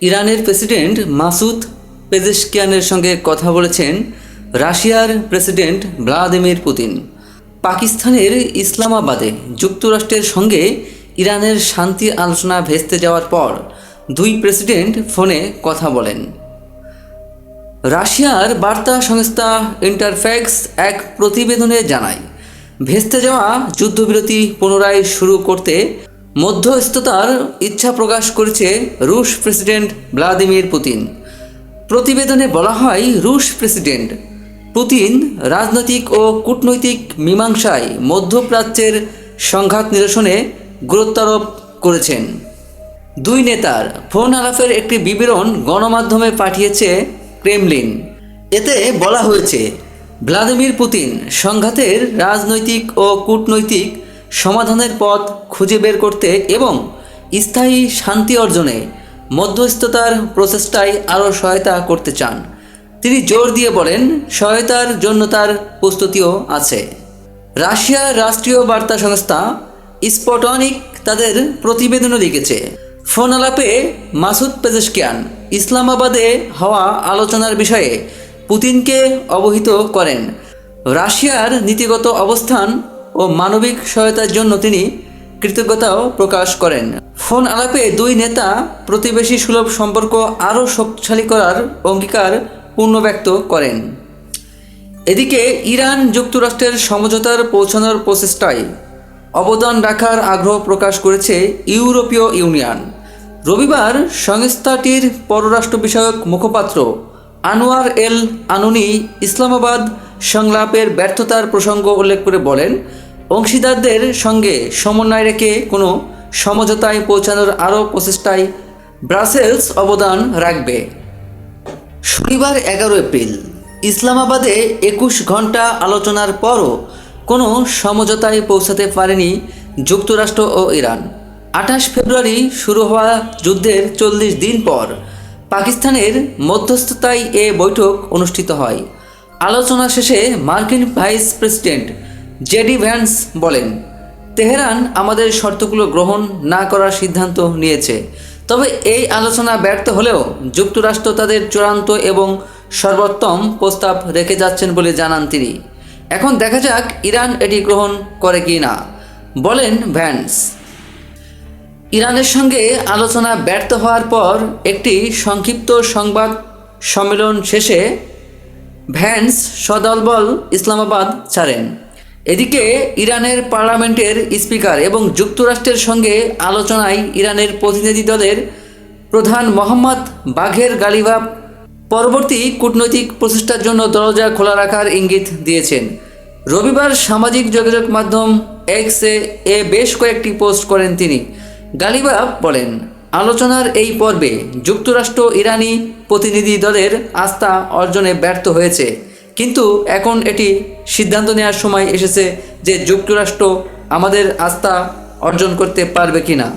ইরানের president Masoud পেজেশকিয়ানের সঙ্গে কথা বলেছেন রাশিয়ার প্রেসিডেন্ট ভ্লাদিমির পুতিন। পাকিস্তানের ইসলামাবাদে যুক্তরাষ্ট্রের সঙ্গে ইরানের শান্তি আলোচনা ভেস্তে যাওয়ার পর দুই প্রেসিডেন্ট ফোনে কথা বলেন। রাশিয়ার বার্তা সংস্থা ইন্টারফ্যাক্স এক প্রতিবেদনে জানায়, ভেস্তে যাওয়া যুদ্ধবিরতি পুনরায় শুরু করতে মধ্যস্থতার ইচ্ছা প্রকাশ করেছে রুশ প্রেসিডেন্ট ভ্লাদিমির পুতিন। প্রতিবেদনে বলা হয়, রুশ প্রেসিডেন্ট পুতিন রাজনৈতিক ও কূটনৈতিক মীমাংসায় মধ্যপ্রাচ্যের সংঘাত নিরসনে গুরুত্বারোপ করেছেন। দুই নেতার ফোন আলাপের একটি বিবরণ গণমাধ্যমে পাঠিয়েছে ক্রেমলিন। এতে বলা হয়েছে, ভ্লাদিমির পুতিন সংঘাতের রাজনৈতিক ও কূটনৈতিক সমাধানের পথ খুঁজে বের করতে এবং স্থায়ী শান্তি অর্জনে মধ্যস্থতার প্রচেষ্টায় আরও সহায়তা করতে চান। তিনি জোর দিয়ে বলেন, সহায়তার জন্য তার প্রস্তুতিও আছে। রাশিয়ার রাষ্ট্রীয় বার্তা সংস্থা স্পুটনিক তাদের প্রতিবেদনে লিখেছে, ফোন আলাপে মাসুদ পেজেশকিয়ান ইসলামাবাদে হওয়া আলোচনার বিষয়ে পুতিনকে অবহিত করেন। রাশিয়ার নীতিগত অবস্থান ও মানবিক সহায়তার জন্য তিনি কৃতজ্ঞতাও প্রকাশ করেন। ফোন আলাপে দুই নেতা প্রতিবেশী সুলভ সম্পর্ক আরও শক্তিশালী করার অঙ্গীকার পুনর্ব্যক্ত করেন। এদিকে ইরান যুক্তরাষ্ট্রের সমঝোতার পৌঁছানোর প্রচেষ্টায় অবদান রাখার আগ্রহ প্রকাশ করেছে ইউরোপীয় ইউনিয়ন। রবিবার সংস্থাটির পররাষ্ট্র বিষয়ক মুখপাত্র আনোয়ার এল আনুনি ইসলামাবাদ সংলাপের ব্যর্থতার প্রসঙ্গ উল্লেখ করে বলেন, অংশীদারদের সঙ্গে সমন্বয় রেখে কোনো সমঝোতায় পৌঁছানোর আরও প্রচেষ্টায় ব্রাসেলস অবদান রাখবে। শনিবার 11 এপ্রিল ইসলামাবাদে 21 ঘন্টা আলোচনার পরও কোনো সমঝোতায় পৌঁছাতে পারেনি যুক্তরাষ্ট্র ও ইরান। 28 ফেব্রুয়ারি শুরু হওয়া যুদ্ধের 40 দিন পর পাকিস্তানের মধ্যস্থতায় এ বৈঠক অনুষ্ঠিত হয়। আলোচনা শেষে মার্কিন ভাইস প্রেসিডেন্ট জেডি ভ্যান্স বলেন, তেহরান আমাদের শর্তগুলো গ্রহণ না করার সিদ্ধান্ত নিয়েছে। তবে এই আলোচনা ব্যর্থ হলেও যুক্তরাষ্ট্র তাদের চূড়ান্ত এবং সর্বোত্তম প্রস্তাব রেখে যাচ্ছেন বলে জানান তিনি। এখন দেখা যাক ইরান এটি গ্রহণ করে কি না, বলেন ভ্যান্স। ইরানের সঙ্গে আলোচনা ব্যর্থ হওয়ার পর একটি সংক্ষিপ্ত সংবাদ সম্মেলন শেষে ভ্যান্স সদলবল ইসলামাবাদ ছাড়েন। এদিকে ইরানের পার্লামেন্টের স্পিকার এবং যুক্তরাষ্ট্রের সঙ্গে আলোচনায় ইরানের প্রতিনিধি দলের প্রধান মোহাম্মদ বাঘের গালিবাফ পরবর্তী কূটনৈতিক প্রচেষ্টার জন্য দরজা খোলা রাখার ইঙ্গিত দিয়েছেন। রবিবার সামাজিক যোগাযোগ মাধ্যম এক্সে বেশ কয়েকটি পোস্ট করেন তিনি। গালিবাফ বলেন, আলোচনার এই পর্বে যুক্তরাষ্ট্র ইরানি প্রতিনিধি দলের আস্থা অর্জনে ব্যর্থ হয়েছে, কিন্তু এখন এটি সিদ্ধান্ত নেওয়ার সময় এসেছে যে যুক্তরাষ্ট্র আমাদের আস্থা অর্জন করতে পারবে কিনা।